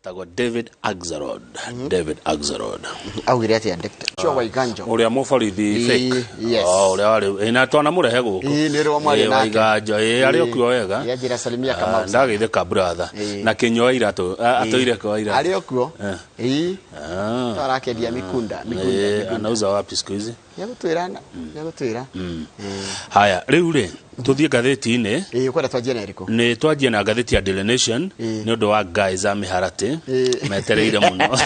Tago David Axelrod. David Axelrod. Augire ati addict. Sio waiganjo. Uria mufarithi fake. Yes. Uria wari ina twana murehe guku. Ni ro mwari nake. Waiganjo ari okuo wega. Yajira salimia kama ndageithe ka brother. Na kinyo irato atoire kwa ira. Ari okuo. Tarakedia mikunda. Anauza wapi siku hizi? Yagutwirana. Haya, riu ri tuthie gatheti-ini ukwenda twanjie na iriko ni twanjie na gatheti ya Daily Nation ni undu wa guys a miharati metereire muno.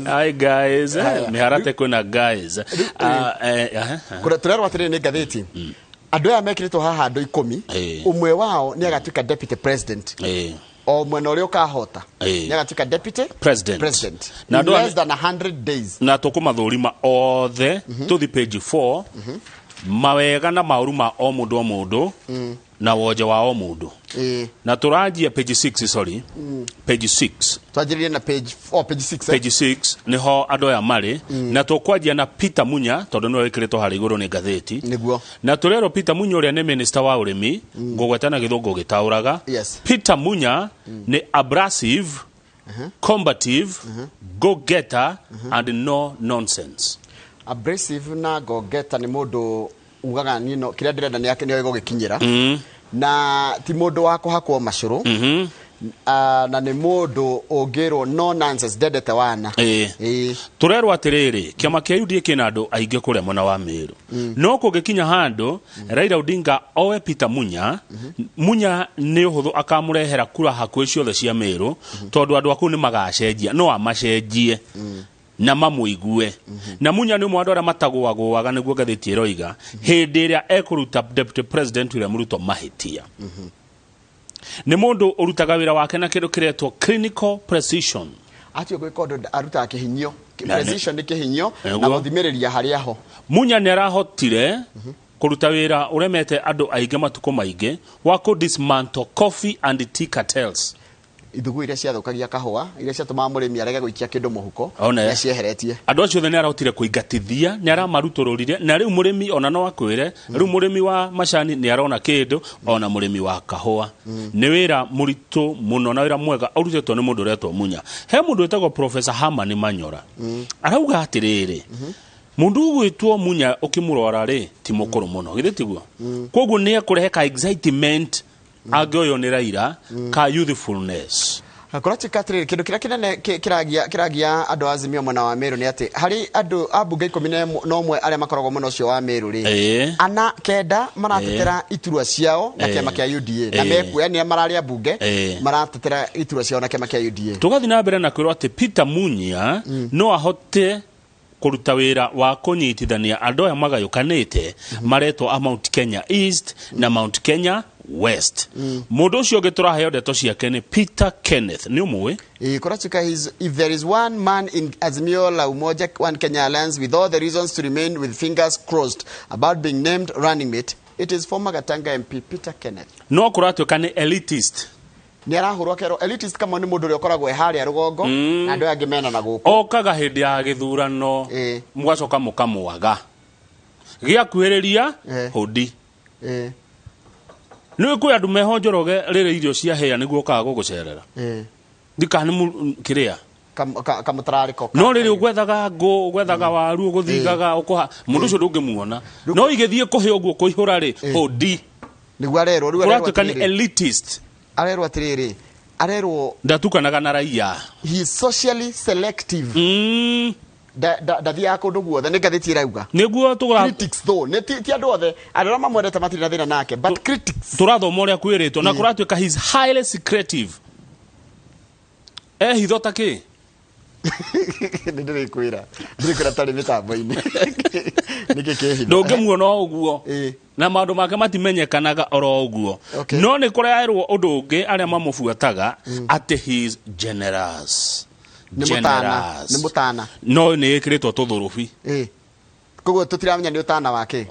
Hi guys miharati kwina guys kuna turero atire ni gatheti andu aya mekiritwo haha andu 10 umwe wao ni agatuika deputy president o mwena uri ukahota ni agatuika deputy president na less than 100 days na tukumathurima othe tuthi page 4 mawega na mauru ma o mundu na woje wa o mundu na turanjia page 6 sorry page 6 twajirie na page 4 page 6 niho andu ya mari na tukwanjia na Peter Munya tondu no ikiritwo hari iguru ni gatheti niguo na turero Peter Munya uria ni minister wa urimi ngugwetana githungu gitauraga Peter Munya ni abrasive combative go-getter and no nonsense. Abrasive na go-getter ni mundu ugaga nino kiria ndirenda ni yake ni ego gikinyira na ti mundu wa kuhakwo macuru na ni mundu ungirwo no nonsense dedete wana turerwa atiriri kiama kia UDA kina andu aingi kuria mona wa Meru no kugikinya handu Raila Odinga owe Peter Munya Munya ni uhuthu akamurehera kura hakwe ciothe cia Meru tondu andu aku ni magacenjia no amacenjie na mamuigue na Munya ni mwandu ara matagwaga niguo gatheti iroiga hindi iria ekuruta deputy president William Ruto mahitia ni mundu urutaga wira wake na kindu kiretwo clinical precision ati gwikondo aruta kihinyo precision ni kihinyo na guthimiriria hari aho Munya ni arahotire kuruta wira uremete andu ainge matuko mainge wa ku dismantle coffee and tea cartels ithugu iria ciathukagia kahua iria ciatuma murimi arege guikia kindu muhuko ya cieheretie andu acio the ni arahotire kuigatithia ni aramarutururire na riu murimi ona no akwire riu murimi wa macani ni arona kindu ona murimi wa kahua ni wira muritu muno na wira mwega arutetwo ni mundu retwo Munya he mundu etagwo Professor Hamani Manyora arauga atiriri mundu gwitwo Munya ukimurora ri ti mukuru muno githitiguo koguo ni akurehe ka excitement agoyo ni Raila ka youthfulness akorati katriri kindu kira kinene kiragia andu azimio mwana wa Meru ni ati hari andu abunge 11 aria makoragwo muno cio wa Meru ri ana kenda maratetera iturwa ciao na kiama kia UDA na mekuya ni mararia bunge maratetera iturwa ciao na kiama kia UDA tugathi na mbere na kwirwo ati Peter Munya no ahote kuruta wira wa kunyitithania andu aya magayukanite maretwo a Mount Kenya East na Mount Kenya West mundu ucio giturahe ndeto ciake ni Peter Kenneth ni umwe Korachika if there is one man in Azimio la Umoja One Kenya Alliance with all the reasons to remain with fingers crossed about being named running mate, it is former Gatanga MP Peter Kenneth. No kuratuka ni elitist ni arahurwa kero elitist kama ni mundu uri ukoragwo ehari rugongo na andu angi mena na guku okaga hindi ya githurano mwacoka mukamwaga gia kwiriria hodi ni kwi andu mehonjoroge rire irio cia hea niguo kaga gugucerera ndikani kiria kamutarariko no riri ugwethaga ugwethaga waru uguthigaga ukuha mundu ucio ndungimuona no igithie kuhe uguo kuihura ri hodi niguo arerwo uratuka ni elitist arerwo atiriri arerwo ndatukanaga na raia he is socially selective da thia kundu guothe ni gathiti irauga niguo tugura critics though ne ti andu othe andu arĩa mamwendete matiri na thina nake but critics turathoma uria kwiritwo na kuratuika he is highly secretive hitho taki ndirikwira tari mitambo-ini nikikehitho ndungimuona uguo na maundu make matimenyekanaga oro uguo no ni kurairwo undu ungi aria mamubuataga ati he is generous ni mutana no ni ikiritwo tuthurubi koguo tutiramenya ni utana wake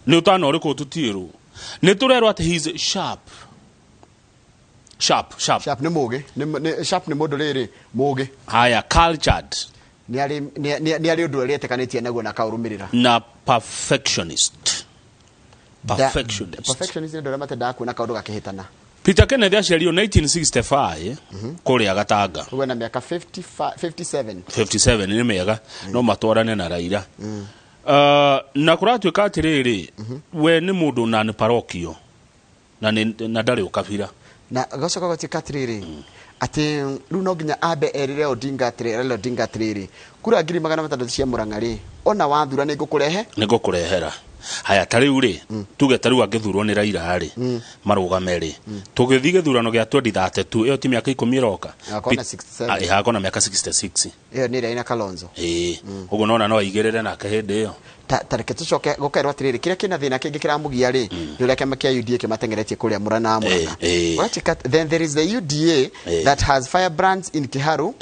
ni utana uriku tutirwo ni turerwo ati he is sharp ni mugi ni sharp ni mundu riri mugi haya cultured ni ari undu erietekanitie naguo na kaurumirira na perfectionist perfectionist. Perfectionist ndio ndoma te ndaku na kaundu gakihitana. Peter Kenneth aciario 1965 kuria Gatanga. Uwe na miaka 57. 57 ni mega no matwarane na Raila. Na kuratuika atiriri we ni mundu na ni parokio na ndari ukabira. Na gacoka gatika atiriri ati riu no nginya ambe erire Odinga atiriri kura ngiri 600 cia Murang'a ona wathura ni ngukurehera haya tariu ri tuge tariu angithurwo ni Raila ri marugame ri tugithii githurano gia 2032 iyo ti miaka 10 iroka akona miaka 66 iyo ni Raila Kalonzo ugo nona no igirire na kahinde iyo tareke tucoke gukerwa atiriri kiria kina thina kingi kiramugia ri ndio kama kia UDA kimatengeretie kuria Murang'a then there is the UDA that has firebrands in Kiharu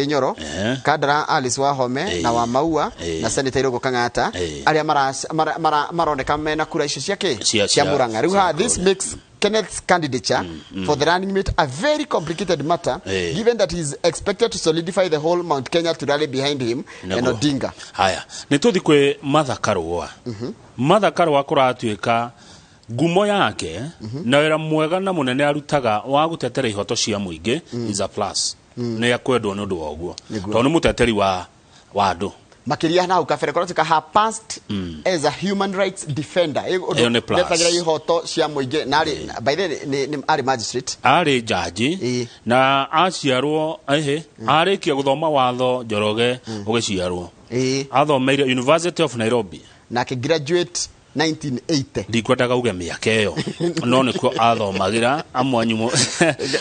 Nyoro Kadra Alice Wahome na wa Maua na Senator Irungu Kang'ata aria maroneka mena kura icio ciake cia Murang'a riu this makes Kenneth's candidature for the running mate a very complicated matter given that he is expected to solidify the whole Mount Kenya to rally behind him and Odinga. Haya nituthi kwe Martha Karua Martha Karua kuratuika gumo yake na wira mwega na munene arutaga wa gutetera ihoto cia muingi is a plus ne yakwendwo ni undu wa uguo to ni muteteri wa andu makiria na ukafere korotika her past as a human rights defender netagira ihoto cia muingi na by the ni ari magistrate ari judge na aciarwo arikia guthoma watho Njoroge ugiciarwo athomeire University of Nairobi na ke graduate 1980 ndikwendaga uge miaka iyo no niko athomagira amwanyumo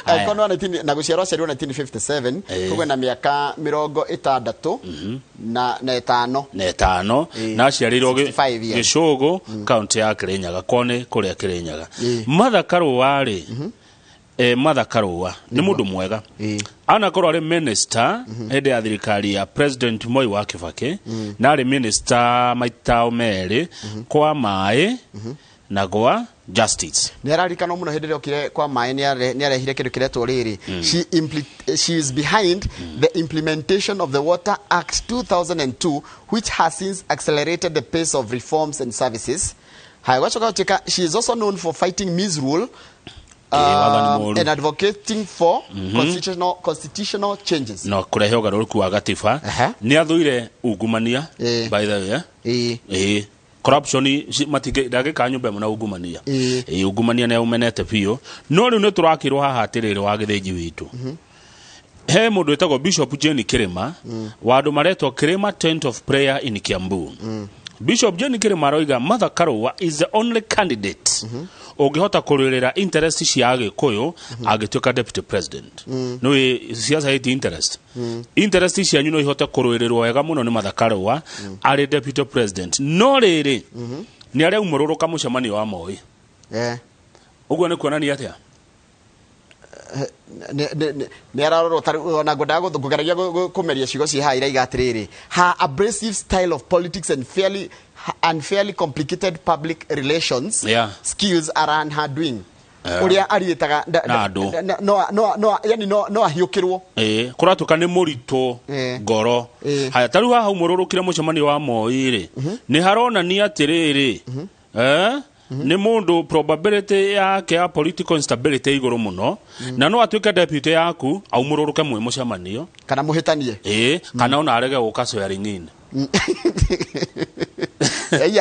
akono na guciarwo aciarwo 1957 kugwe na miaka 60 na 5 na aciarirwo Gicugu county ya Kirinyaga kone kuria Kirinyaga Martha Karua ri Martha Karua ni mundu mwega ana korwo ari minister hede ya thirikari ya President Moi wa Kibaki na ari minister maitao meri kwa mai na gwa justice ni ararikana muno hede okire kwa mai ni arehire kindu kiretwo riri she is behind the implementation of the Water Act 2002 which has since accelerated the pace of reforms and services. She is also known for fighting misrule and advocating for constitutional changes. No kurehe ugaruruku wa gatiba ni athuire ungumania by the way corruption matige dage kanyumbe muna ungumania ungumania ne umenete pio no riu ne turakirwo haha atiriri wa githinji witu he mundu etagwo Bishop Jane Kirima wandu maretwo Kirima Tent of Prayer in Kiambu Bishop Jane Kirima roiga Martha Karua is the only candidate ogihota kururira interest cia Agikuyu agituka deputy president no siasa iti interest cia nyuno ihota kururirwo wega muno ni Martha Karua ari deputy president no riri ni ari umururuka mucemani wa Moi uguo ni kuonania atia ni araroro na godago gugaragia kumeria cigo ci haira igatiriri her abrasive style of politics and unfairly complicated public relations skills are undoing uria arietaga no ahiukirwo kuratuka ni murito ngoro haya taru haha umururukire mucemani wa Moi ri ni harona ni atiriri ni mundu probability yake ya political instability iguru muno na no atuika deputy yaku au mururuke mwe mucemanio kana muhitanie kana ona arege gukaso ya ringine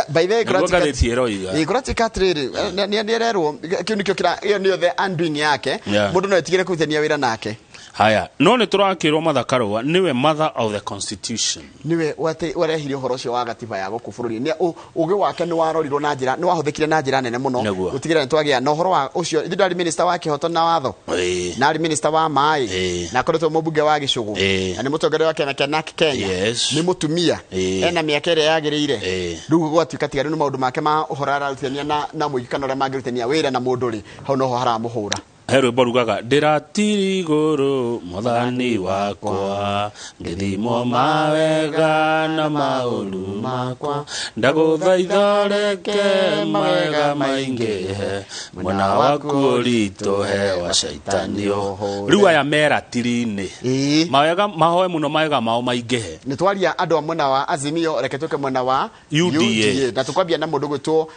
by the way kuratika trade ni ererwo kiu nikio kira iyo niyo the undoing yake mundu no etigire kuthenia wira nake haya no ni turakirwo Martha Karua niwe mother of the constitution niwe warehire horo cio wa gatiba ya guku bururi ni ugi wake ni warorirwo na njira ni wahuthikire na njira nene muno gutigira ni twagia no horo wa ucio ndari minister wa kihoto na watho na ari minister wa mai na koretwo mubunge wa Gicugu na ni mutongoria wa Kenya ni mutumia ena miaka ire yagirire riu gwatuika tigari ni maundu make ma uhorara rutenia na muikano ria magirutenia wira na mundu ri hau no ho haramuhura rwimbo rugaga ndiratiri iguru muthani wakwa ngithimo mawega na mauru makwa ndaguthaitha reke mawega maingihe mwena waku rituhe wa shaitani oho riu aya mera tirini mawega mahoe muno mawega mao maingihe ni twaria andu mwena wa Azimio reke tuke mwena wa UDA na tukwambia na mundu gwitwo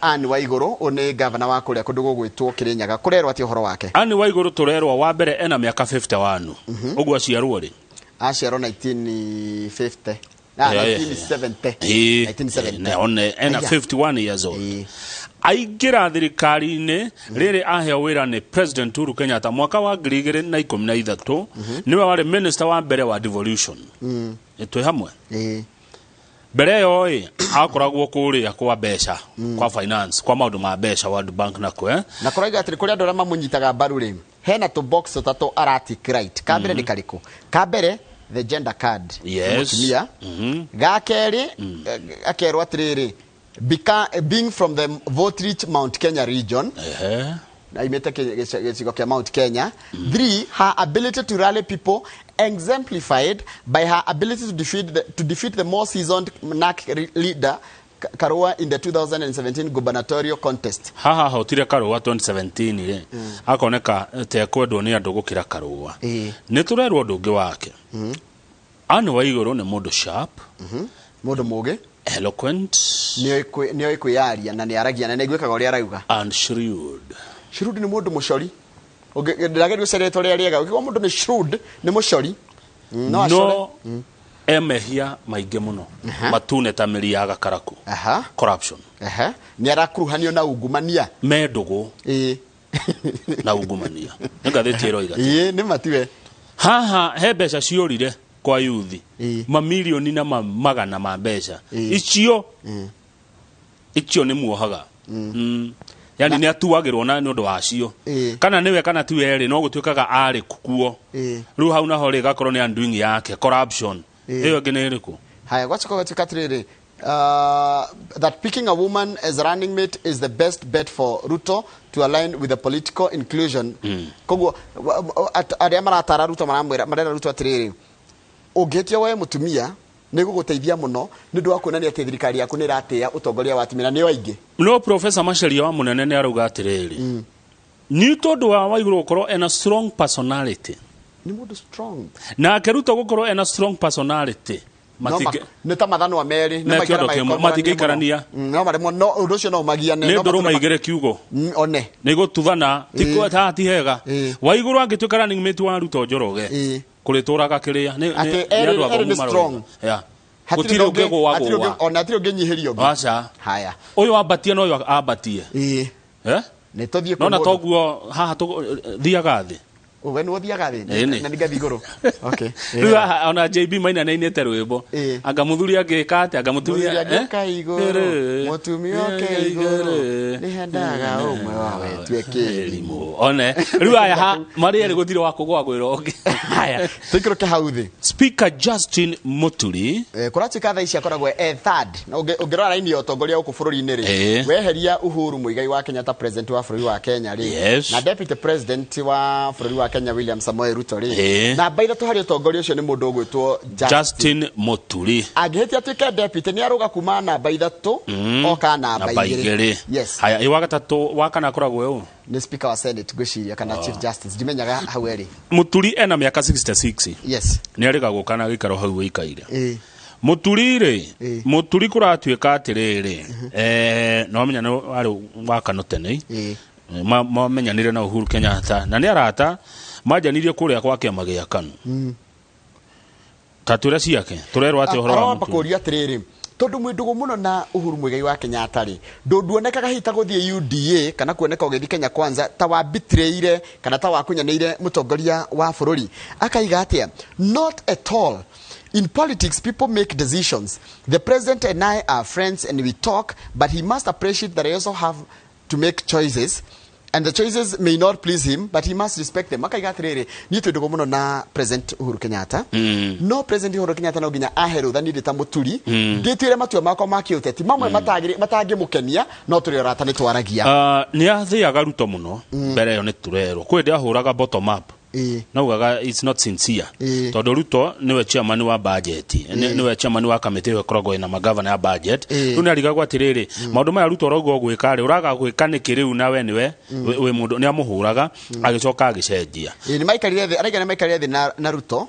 Anne Waiguru one governor wa kuria kundu gwitwo Kirinyaga kurerwa ati horo wake Anne Waiguru turerwa wa mbere ena miaka 51 ugwa ciarwo ri aciarwo 1950 1970 one ena 51 years old aingira thirikari-ini riri aheo wira ni President Uhuru Kenyatta mwaka wa 2013 niwe wari minister wa mbere wa devolution twi hamwe mbere yo akoragwo kuria kwa mbeca kwa finance kwa maundu ma mbeca World Bank nakwe na kuraiga atiri kuria ndora mamunyitaga mbaru ri hena to box tatu aratic right kambere ni kariko kambere the gender card yes gakeri akerwa atiriri being from the vote rich Mount Kenya region na imete gicigo kia Mount Kenya 3 her ability to rally people exemplified by her ability to defeat the more seasoned NAC leader Karua in the 2017 gubernatorial contest. Hotire Karua 2017 ri akoneka te kwendwo ni andu gukira Karua ni turerwo ndungi wake Anne Waiguru ni mundu sharp mundu muge eloquent niyo ikuyaria na ni aragia na negwikaga uri arauga and shrewd ni mundu mucori ndiragerio sereto ria riega ukiwa mundu ni shrewd ni mucori no emehia maingi muno matune ta miri ya gakaraku corruption ni arakuruhanio na ungumania mendugu na ungumania ngatheti ero iga ni matiwe haha he mbeca ciorire kwa yuthi mamilioni na magana ma mbeca icio ni muohaga yani ni atuagirwo na nundu wacio kana niwe kana tiwe ri no gutwikaga ari kukuo riu hau naho ri gakorwo ni undoing yake corruption iyo ngene iriku haya gwachiko gatukatiriri that picking a woman as a running mate is the best bet for Ruto to align with the political inclusion koguo aria maratara Ruto marera Ruto atiriri ungetia we mutumia ni guguteithia muno ni ndu wakuonania ati thirikari yaku ni ratia utongoria wa atumia ni waingi no Professor Macharia wa munene ni arauga atiriri ni tondu wa Waiguru gukorwo ena strong personality ni mundu strong na Ruto gukorwo ena strong personality ni ta mathano wa meri ni matigaikarania no maremo no undu cio no magiane ni nduru maigire kiugo one ni gututhana tiko ta hega Waiguru angituika running mate wa Ruto Njoroge kuri turaga kiria ni andu agomu strong gutire ungego wago ona atire ungenyihirio acha haya uyu ambatie no uyu ambatie ni tothie no na toguo haha thiaga thi we no thiaga thi na nigathi iguru okay ona JB Maina na inete rwimbo angamuthuri angika ati angamutumia angika iguru mutumia ke iguru ni hendaga umwe wawe twekelimu one riu aya mari eri guthire wa kugwa gwirongi haya tikiro ke hauthi Speaker Justin Muturi kuratika tha ici akoragwo third na ungirora line yo tongoria uku bururi-ini ri weheria Uhuru Muigai wa Kenyatta president wa bururi wa Kenya ri na deputy president wa bururi wa Kenya William Samoei Ruto ri na baitha tu hari utongoria ucio ni mundu ugwitwo Justin Muturi agihiti atuike deputy ni aruga kuma na baitha tu oka na baigiri yes haya iwa gatatu wakana akoragwo eu ni speaker wa Senate gwiciria kana chief justice ndimenyaga hau eri Muturi ena miaka 66 yes ni ariga kana gikaro hau ikaire Muturi kuratuika atiriri no menya no ari wakano tene mamenyanire na Uhuru Kenyatta na ni arata majanirie kuria kwa kiama gia KANU tatura ciake turerwa ati horo wa Muturi atiriri tondu mwindugu muno na Uhuru Muigai wa Kenyatta ri nduonekaga hita guthie UDA kana kuoneka ugethi Kenya Kwanza ta wa bitreire kana ta wa kunyaneire mutongoria wa bururi akaiga atia not at all. In politics, people make decisions. The president and I are friends and we talk, but he must appreciate that I also have to make choices. And the choices may not please him, but he must respect them. Makaiga atiriri ni tundu muno na President Uhuru Kenyatta. No President Uhuru Kenyatta no ginya aheru thani rita muturi ngitwire matua makwa makiuteti mamwe matangi mukenia no turi orata ni twaragia. Ni athiaga Ruto muno mbere yo ni turero kwi ndi ahuraga bottom up. Naugaga it's not sincere. Tondu Ruto niwe chairman wa budget, niwe chairman wa committee we korogo ina magavana ya budget. Runi aligagwa atiriri maundu maya Ruto rogo gwika ri uraga gwika ni kiriu nawe niwe we mundu ni amuhuraga agicoka agicenjia. Ni maikarire thi araiga ni maikarire thi na Ruto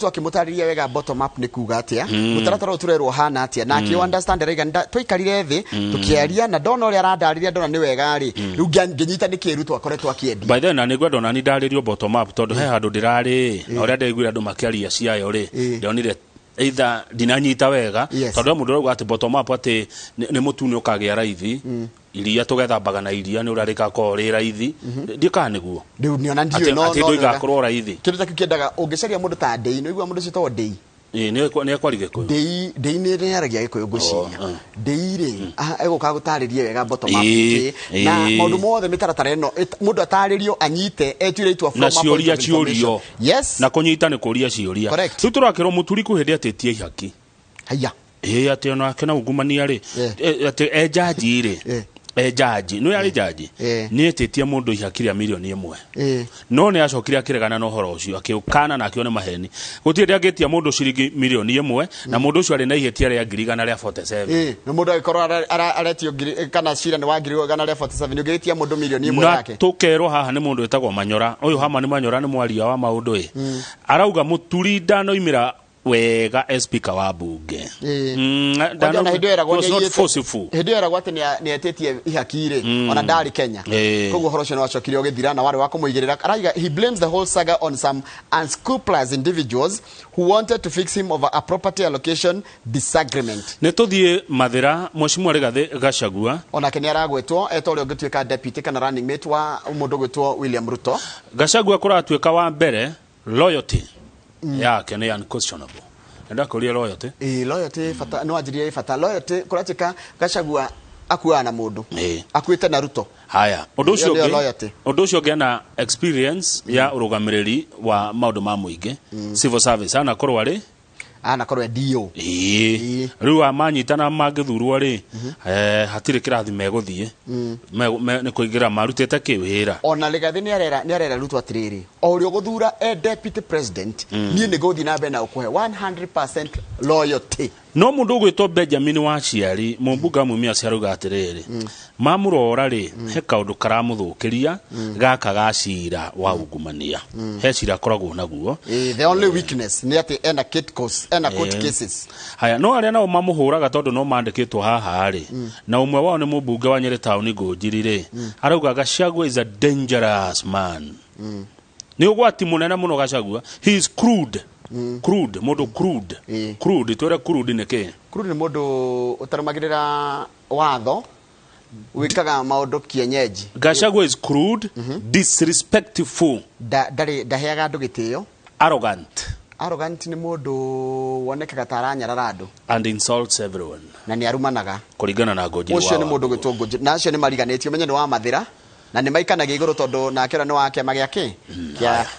akimutariria wega bottom up ni kuga atia mutaratara uturerwo hana atia na ki understand araiga twikarire thi tukiaria na ndona uri arandariria ndona ni wega ri riu nginyita ni ki Ruto akoretwo akiendi. By then ni gwenda ni ndaririo bottom up tondu he handu ndirari na uria ndeiguira andu makiaria ciayo ri ndionire either dinanyita wega tondu mundu rauga ati bottom up ati ni mutuni ukagia raithi iria tugethambaga na iria ni urarika ko ri raithi ndika niguo riu ni ona ndio no ati ndoiga kurora raithi kindu ta kiendaga ungicaria mundu ta Dei no igua mundu citwo Dei ni ekwarige ko Dei ni reragia gikuyu guciria Dei ri ego ka gutaririe wega bottom up na maundu mothe mitaratara eno mundu ataririo anyite etwire itwa from na ciorio yes na kunyita ni kuria cioria tu turakirwo muturi kuhindi atetie ihaki haya ati ona kena ungumania ri ati jaji ri jaji no yari jaji ni etetie mundu ihakiri milioni 1 no ne acokire akiregana no horo ucio akiukana na akione maheni gutie ndiagetia mundu ciringi milioni 1 na mundu ucio ari na ihetia ria ngirigana ria 47 no mundu agikoro aretio kana cira ni wa ngirigana ria 47 ugetia mundu milioni 1 yake na tukerwo haha ni mundu etagwo Manyora uyu hama ni Manyora ni mwaria wa maundu arauga muturi ndanoimira wega speaker wa bunge ndana hidera gwate ni etetie ihakire ona ndari Kenya koguo horocio no acokire ogithira na wari wa kumuigirira araiga he blames the whole saga on some unscrupulous individuals who wanted to fix him over a property allocation disagreement. Ne tuthie mathira Mheshimiwa Rigathi Gachagua ona Kenya aragwetwo etore ogituika deputy kana running mate wa mundu gwetwo William Ruto. Gachagua kuratuika wa mbere loyalty yake ni unquestionable. Nenda kuria loyalty. Loyalty fata no ajirie fata loyalty kuratika Gachagua akuana na mundu. Akuite na Ruto. Haya. Undu ucio gena experience ya urugamiriri wa maundu ma muingi. Civil service ana korwa ri korwa dio. Riu amanyitana magithurwo ri hatire kirathi meguthie. Ni kuigira marutete kiwira. Ona Rigathi ni arera Ruto atiriri. Orio guthura deputy president ni guthi na be na ukuhe 100% loyalty. No mundu gwitwo Benjamin wa ciari mumbuga mumia ciaruga atiriri mamurora ri he kaundu karamuthukiria gaka gacira wa ungumania he cira koragwo naguo the only weakness ni ati ena court cases. Haya no aria nao mamuhuraga tondu no mandikitwo haha ri na umwe wao ni mubunge wa Nyeri town Ngunjiri arauga Gachagua is a dangerous man. Ni ugwati munene muno Gachagua, he is crude. Crude modo crude twera crude neke crude ni modo utaramagirira watho wikaga maundu kienyeji. Gachagua is crude, disrespectful, daheaga andu gitio, arrogant ni modo wonekaga taranyarara andu and insults everyone na ni arumanaga kuringana na Ngunjiri ucio ni modo gwitwo Ngunjiri na acio ni mariganetio menye ni wa mathira na ni maikanaga iguru tondu na kira ni wa kiama giake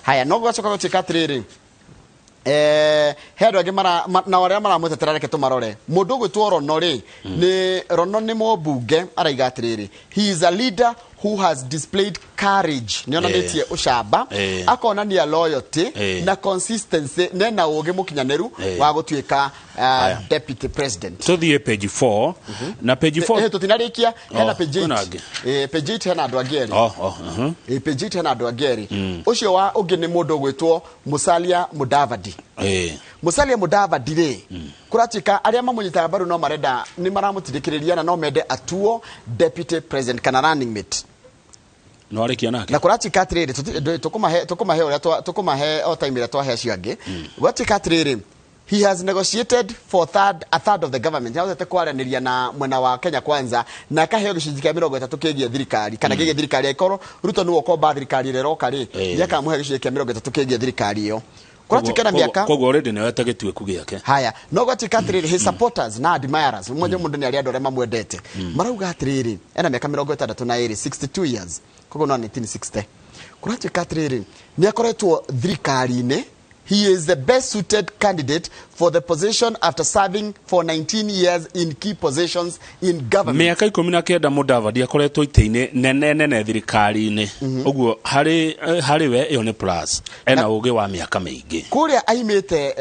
haya no gwacoka gutika atiriri hedo age na wale mara mutetera reke tumarore mundu gwitwo Rono ri ni Rono ni mobunge araiga atiriri he is a leader who has displayed courage nionanetie ushamba akona ni loyalty na consistency na uge mukinyaneru wa gutuika deputy president. So the page 4 na page 4 tutinarikia hena page 8 page 8 hena andu ageri page 8 hena andu ageri ucio wa uge ni mundu gwitwo Musalia Mudavadi Musalia Mudavadi ri kuratika aria mamunyitaga baru no marenda ni maramutindikiriria na no mende atuo deputy president kana running mate no arikia nake na kuratika atiriri tukumahe o time ira twahe acio angi kuratika atiriri he has negotiated for a third of the government. Yao kwarianiria na mwena wa Kenya Kwanza na kaheo gicunji kia 30 kigie thirikari kana kigie thirikari ikoro Ruto nuwo komba thirikari rero kari yaka muhe gicunji kia 30 kigie thirikari iyo Kuratikana miaka kogo already ne wetagitwe kugiake haya no gwatika atiriri his supporters na admirers mmoja mundu ni aliado rema mwendete marauga atiriri ena miaka 62 years kogo no 1960 kuratika atiriri ni akoretwo thirikari-ine. He is the best suited candidate for the position after serving for 19 years in key positions in government. Miaka 19 Mudavadi akoretwo ite-ine nene thirikari-ine. Uguo hari we yo ne plus. Ena uge wa miaka mingi. Kuria aimete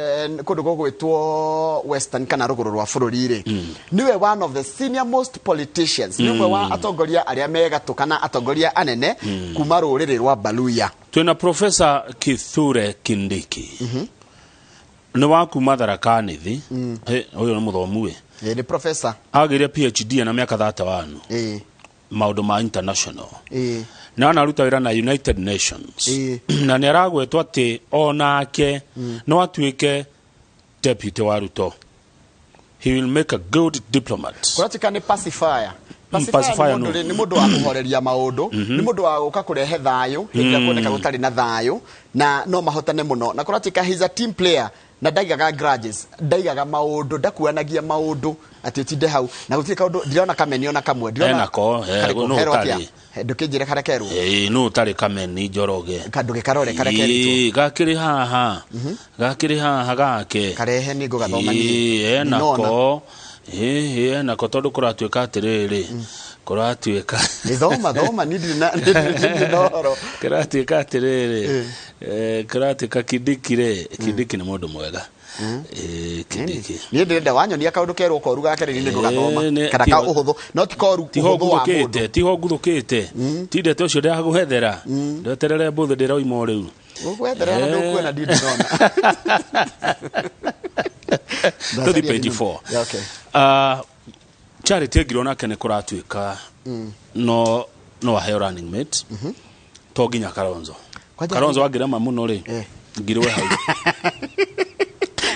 kundu gugwitwo Western kana ruguru rwa bururi-ri. Niwe one of the senior most politicians. Niwe wa atongoria aria megatukana atongoria anene kuma ruriri rwa Baluya. Twina Professor Kithure Kindiki. Ni waku Matharakanthi. Uyu ni muthomu we. Ni professor. Agire PhD na miaka 31. Maundu ma international. Na anaruta wira na United Nations. Na ni aragwetwo ati onake no atuike deputy wa Ruto. He will make a good diplomat. Kuratika ni pacifier. Pacifier ni mundu wa kuhoreria maundu, ni mundu wa guka kurehe thayu, hinga kuoneka gutari na thayu na no mahotane muno. Na kuratika he's a team player na ndaigaga grudges, ndaigaga maundu, ndakuanagia maundu ati tinde hau na gutire kaundu ndiriona kameni ona kamwe ndirona nako no utari ndukijire kare keru no utari kameni njoroge kandu karore kare keru gakiri haha gake karehe ni gugathoma ni nako nako tondu kuratuika atiriri kuratuika thoma ni ndoro kuratuika atiriri kuratuika Kindiki ni mundu mwega Kindiki ni ndenda wanyonia kaundu keru ko ruga kare ni gugathoma kana ka uhuthu no ti koru uhuthu wa mundu tiho nguthukite tindete ucio ndaguhethera ndeterere mbuthu ndirauma riu ugwethera na ndukwena ndindona Tuthi page 4. Okay. Charity girona kene kuratuika no aheo running mate. To ginya Kalonzo wagira mamuno ri. Ngirwe hau.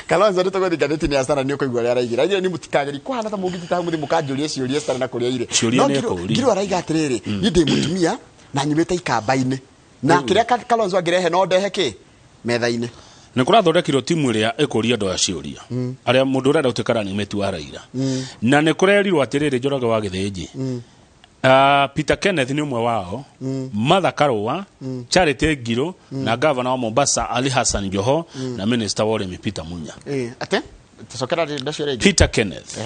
Kalonzo rito gwa thikadeti ni asara ni ukoigwa ria raigira. Agira ni mutikageri kwa hana ta mugiti ta muthi mukanjuria ciuria asara na kuria ire. Ngirwa raiga atiriri ni ndi mutumia na nyimete ikamba-ine. Na kiria Kalonzo agirehe no ndehe ki metha-ine. Ni kurathondekirwo timu iria ikuria ndo aciuria aria mundu urenda utikara ni metu wa Raila na ni kurerirwo atiriri Njoroge wa Githĩnji Peter Kenneth ni umwe wao Martha Karua Charity Ngiro na governor wa Mombasa Ali Hassan Joho na minister wa urimi Peter Munya ate tusokera ndacio rege Peter Kenneth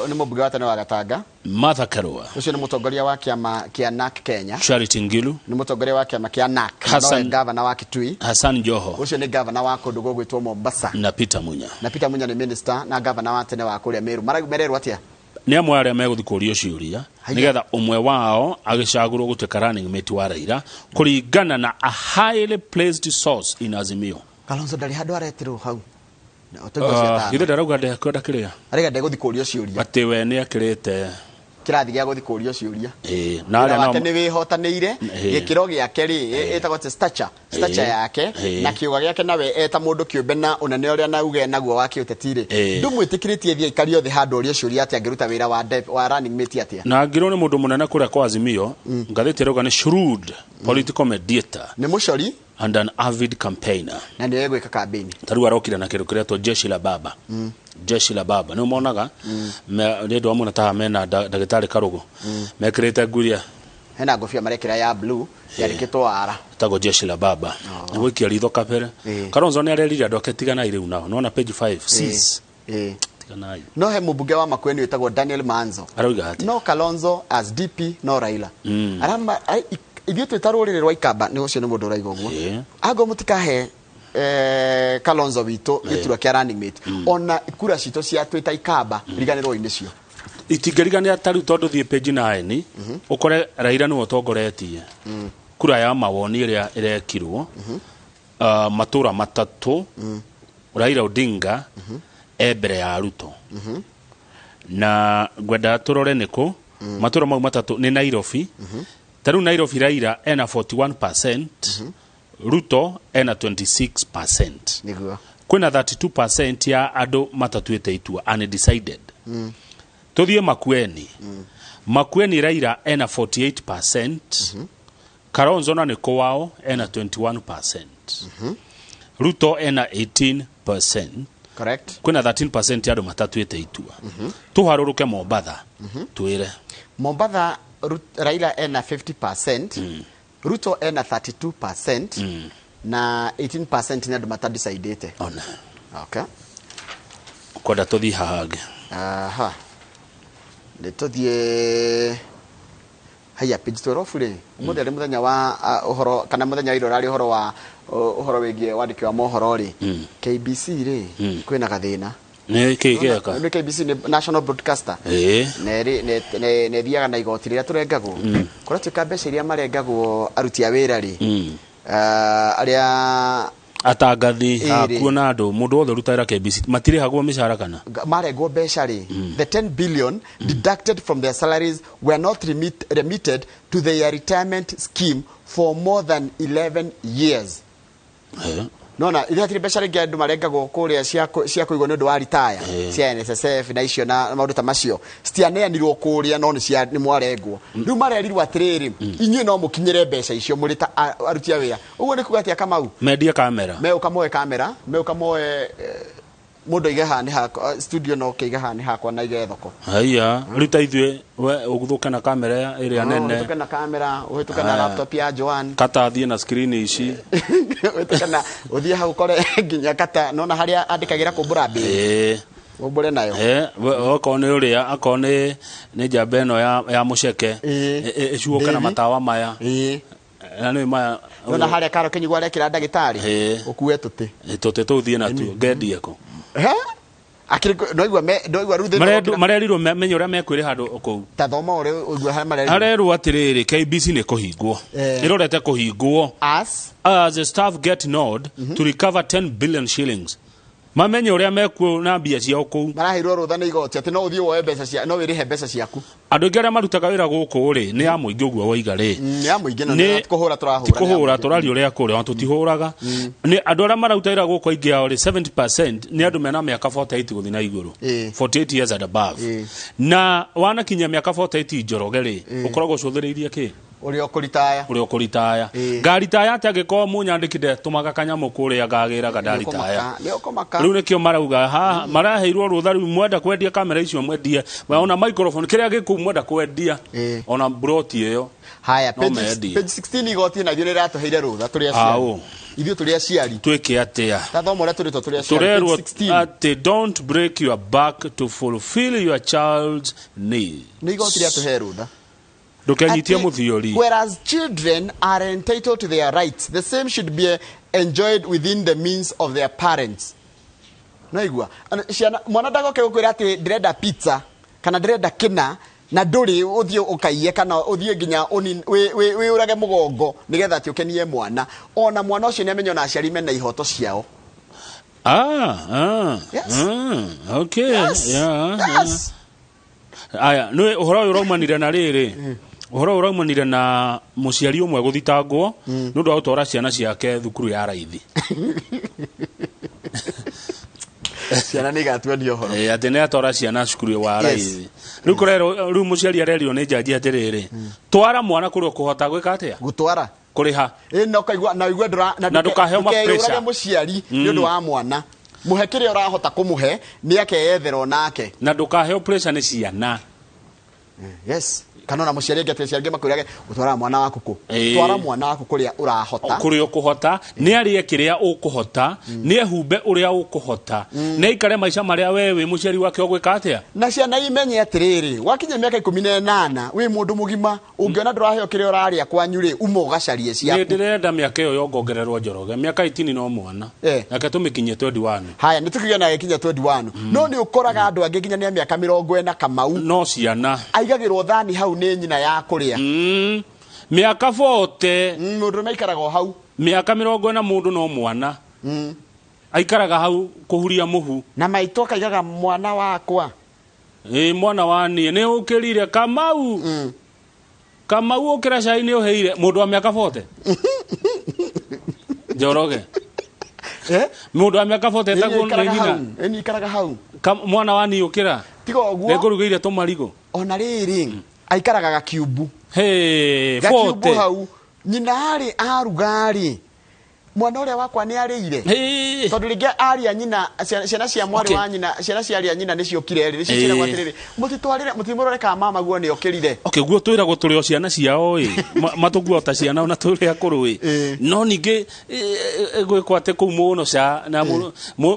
ni mubunge wa tene wa Gatanga Martha Karua ucio ni mutongoria wa kiama kia NAK Kenya Charity Ngilu ni mutongoria wa kiama kia NAK Hassan governor wa Kitui Hassan Joho ucio ni governor wa kundu gugwitwo Mombasa na Peter Munya ni minister na governor wa tene wa kuria Meru mererwo atia ni amwe aria meguthikuria ciuria nigetha umwe wao agicagurwo gutuika running mate wa Raila kuringana na a highly placed source in Azimio. Kalonzo ndari handu aretirwo hau na otogocia githe ndarauga ndekwenda kiria ariga ndegũthikuria ciuria ati we ni akirite kirathi gya guthikuria ciuria na aria no ni wihotanĩire gikiro giake ri etagwo stature yake na kiuga giake nawe eta mundu kiumbe na unene uria nauge naguo wake utetire ndumwitikiritie thia ikari othe handu uria ciuria ati angiruta wira wa running mate atia na ngiro ni mundu munene kuria kwa Azimio ngathĩti rauga ni shrewd political mediator ni mucori and an avid campaigner na ndiye gwika campaign taru arokira na kiru kiretwo jeshi la baba jeshi la baba ni umonaga ndio amuna ta mena dagitari Karugo mekirite nguria hena ngofia marekira ya blue yarikitwo ara tago jeshi la baba ni wikia ritho kapere Kalonzo ni arerire andu aketigana iriu nao nona page 5 sis tiganai no he mubunge wa Makueni wetagwo Daniel Manzo arauga ati no Kalonzo as DP no Raila arama ithuĩ twĩta rũrĩrĩ rwa ikamba nĩ ũcio nĩ mũndũ ũraiga ũguo ago mũtikahe Kalonzo witũ gĩturwa kĩa running mate ona kura citũ cia twĩta ikamba riganĩrwo-inĩ cio itingĩrigania atari tondu thie page 9 ukore Raila niwe utongoretie kura ya mawoni iria irekirwo matura matatu Raila Odinga ebere ya Ruto na gwenda turore niko matura mau matatu ni Nairobi taru Nairobi Raila ena 41% Ruto ena 26% niguo kwina 32% ya andu matatuite itua undecided tuthie Makueni Raila ena 48% Kalonzo na niko wao ena 21% Ruto ena 18%. Correct. Kuna 13% ya andu matatuite itua. Tuharuruke Mombatha. Twire. Mombatha Raila ena 50%. Ruto ena 32%. Na 18% ni andu matadicidite. Ona. Okay. Kwenda tuthi hahage. Aha. Nituthie haya page 12 ri. Umuthi ari muthenya wa uhoro kana muthenya iro rari uhoro wa uhoro wigie wandiki wa mohoro ri. KBC ri kwina gathina. Ne kigeka. Ne KBC ni national broadcaster. Ne thiaga na igoti rira turengagwo. Kuria tuka mbeca iria marengagwo aruti a wira ri. Aria atangathi akuona andu mundu wothe rutaira KBC matire hagwo mishara kana marengwo mbeca ri. The 10 billion deducted from their salaries were not remitted to their retirement scheme for more than 11 years. Nona ile atiri mbeca ringi andu marengagwo kuria cia kuigwo ni undu wa retire cia NSSF na icio na maundu ta macio citianeanirwo kuria no ni mwarengwo riu marerirwo atiriri inyuĩ no mukinyire mbeca icio muri ta aruti a wira uguo ni kuga atia Kamau media kamera me ukamoe mundu igaha ni ha studio no kigaha ni hakwa na ige thoko haya ruta ithwe we uguthuka na kamera iri nene uguthuka na kamera uhituka na laptop ya Joan kata thie na screen ici uhituka na uthie hau kore nginya kata nona haria andikagira kumbura mbi ubure nayo okone uria akone ni jambe no ya muceke ecuoka na matawa maya na ni maya nona haria karo kinyugwa rekira ndagitari ukuwe tuti tuthie na tu ngendieko akiri noigwa ruthe marerirwo menye uria mekwire handu okou ta thoma uri uigwa harerwo atiriri KBC ni kuhingwo irorete kuhingwo as a staff get nod to recover 10 billion shillings mamenye uria mekuo na mbia cia okou marahirwo rutha ni igoti ati no uthie woe mbeca cia no wirihe mbeca ciaku andu ingi aria marutaga wira guku ri ni a muingi uguo woiga ri ni a muingi na kuhura turari uria kuria tutihuraga ni andu aria mararuta wira guku aingi ao ri 70% ni andu mena miaka 48 guthi na iguru 48 years and above na wana kinya miaka 48 njoroge ri ukoragwo cuthiriirie ki uri okuritaya ngaritaya atagiko munyandikide tumaga kanyamu kuria ngagira gadaritaya riu nikio marauga ha maraheirwo rutha riu mwenda kwendia kamera icio mwendie ona microphone kiria giku mwenda kwendia ona broti iyo haya page 16 igoti na gire ratuheire rutha turi aciari ithio turi aciari twike atia tathomo ria turi aciari 16 don't break your back to fulfill your child's need ni igoti ria tuhe rutha. Whereas children are entitled to their rights, the same should be enjoyed within the means of their parents. Naigua mwana dagoke gukwira ati ndirenda pizza kana ndirenda kina na nduri uthie ukaiye kana uthie nginya we urage mugongo nigetha ati ukenie mwana ona mwana ucio ni amenyo na aciari mena ihoto ciao. Okay. Yes. Aya no uhoro uraumanire na riri uhoro uraumanire na muciari umwe guthitangwo nundu wa utora ciana ciake thukuru ya raithi ciana ni gatuanio horo ati ne atora ciana cukuru wa raithi riu kurero riu muciari arerio ni jaji atiriri twara mwana kuri kuhota gwika atia gutwara kuriha no kaigwa na igwa ndura na ndukahe ma pressure muciari ni undu wa mwana muhekire urahota kumuhe ni akeyethero nake na ndukahe pressure ni ciana yes kanona muciari ngete ciarge makwirage utwara mwana waku ku twara mwana waku kuria urahota kuria ukuhota ni arie kiria ukuhota ni ehumbe uria ukuhota ni ikare maisha maria wewe muciari wake ogwika atia na ciana imenye atiriri wakinya miaka 18 wi mundu mugima ungiona nduraheo kiria uraria kwanyu ri umo gacarie ciaku ni ndirenda miaka iyo yongongererwo njoroge miaka 18 no mwana yake tumikinye 21 haya nitukigia na ikinya 21 no ni ukoraga andu angi kinya ni miaka 40 Kamau no ciana aigagirwo thani hau ni nyina ya kuria miaka 40 mundu maikaraga hau miaka 40 mundu no mwana aikaraga hau kuhuria muhu na maito kaigaga mwana wakwa mwana wani ni ukirire Kamau Kamau ukira cai ni uheire mundu wa miaka 40 njoroge mundu wa miaka 40 taguo ngina eni ikaraga hau mwana wani ukira tigo guo nekurugeire tumarigo ona riri aikaraga gakiubu 40 hau nyina ari arugari mwana uria wakwa ni arire tondu ringi aria nyina ciana cia mwari wa nyina ciana cia aria nyina nicio kireri nicio ciana gwatiriri mutitwarire mutimurore ka mama guo ni okirire guo twiragwo turi o ciana ciao matuguo ta ciana ona turi akuru no ningi gwikwo ate kuu muno ca na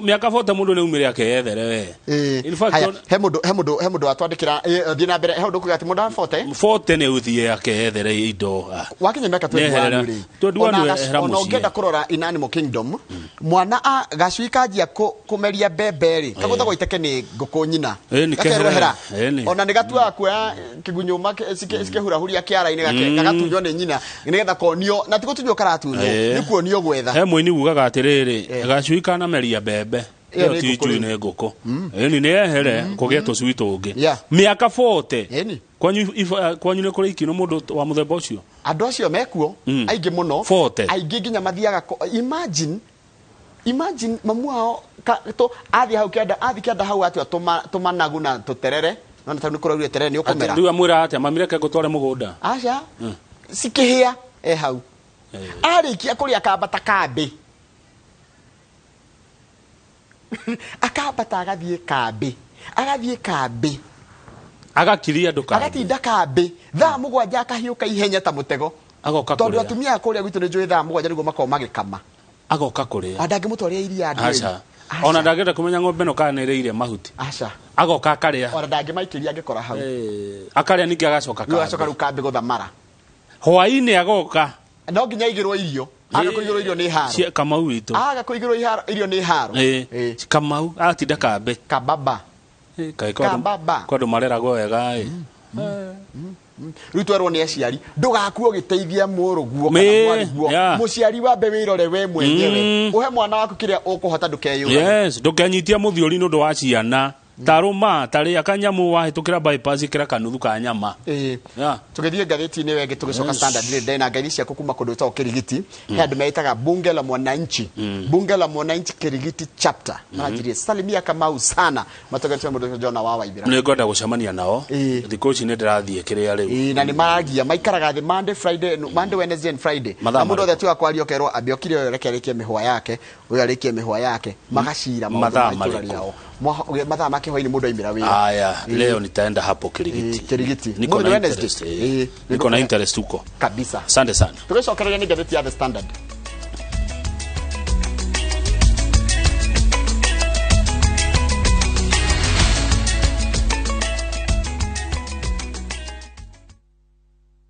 miaka 40 mundu ni umire akeyethere we in fact he mundu atwandikira thie na mbere he undu kuga ati mundu 40 ni uthie akeyethere indo wakinya miaka 21 ona ungenda kurora in animal kingdom mwana gacui kanjia kumeria mbembe kaguthagwo iteke ni nguku nyina gakerohera ona ni gatua kuoya kigunyuma sikehurahuria kiara-ini gagatunyo ni nyina nigetha konio na tigutunyo karatunyo ni kuonio gwetha he mweni ugaga atiriri gacui kana meria mbembe iyo ti cui ni nguku ni ehere kugia tucui tungi miaka 40 kwanyu ni kuri ikino mundu wa muthemba ucio andu acio mekuo aingi muno aingi nginya mathiaga imagine mamu wao to athi hau kianda hau atio tumanagu na tuterere no ta nikuraurire terere ni ukomera riu amwira ati mamireke gutware mugunda aca sikihia hau arikia kuria kambata kambi akambata agathie kambi agakiria andu kambi agatinda kambi thaa mugwanja akahiuka ihenya ta mutego agoka tondu atumia kuria gwitu ni njui thaa mugwanja niguo makao magikama agoka kuria andangimutwaria iria andu aca ona ndagenda kumenya ng'ombe no kana iria mahuti aca agoka akaria ona ndangimaikiria angikora hau akaria ningi agacoka kambi guthamara hwaini agoka no nginya igirwo irio agakuigirwo irio ni haro cia Kamau witu agakuigirwo irio ni haro Kamau atinda kambe kababa kwa ndo mareragwo wega riu twerwo ni aciari ndugakuo giteithia muruguo kana mwariguo muciari wa bewirore we mwenyewe uhe mwana waku kiria ukuhota ndukeyura ndukenyitia muthiuri nundu wa ciana taruma tari akanyamu wahitukira bypass kira kanuthu ka nyama tugithie ngathiti-ini wenge tugicoka standard day na ngaithi ciaku kuma kundu ta Kirigiti he andu meitaga bunge la mwananchi Kirigiti chapter majirie salimia Kamau sana matagatia mundu Jona wa Waibira ni ngoda gucemania nao thikũ ici ni ndirathie kiria riu na ni maragia maikaraga the Monday Wednesday and Friday na mundu othe tu akwario kerwo abiokire yo rekerekie mihwa yake uyo arikie mihwa yake magacira mathaa yao mathaa make hwaini mundu aimira wira haya leo nitaenda hapo Kirigiti niko na interest huko kabisa. Asante sana. Tugeshokereria ni ngathiti ya The Standard.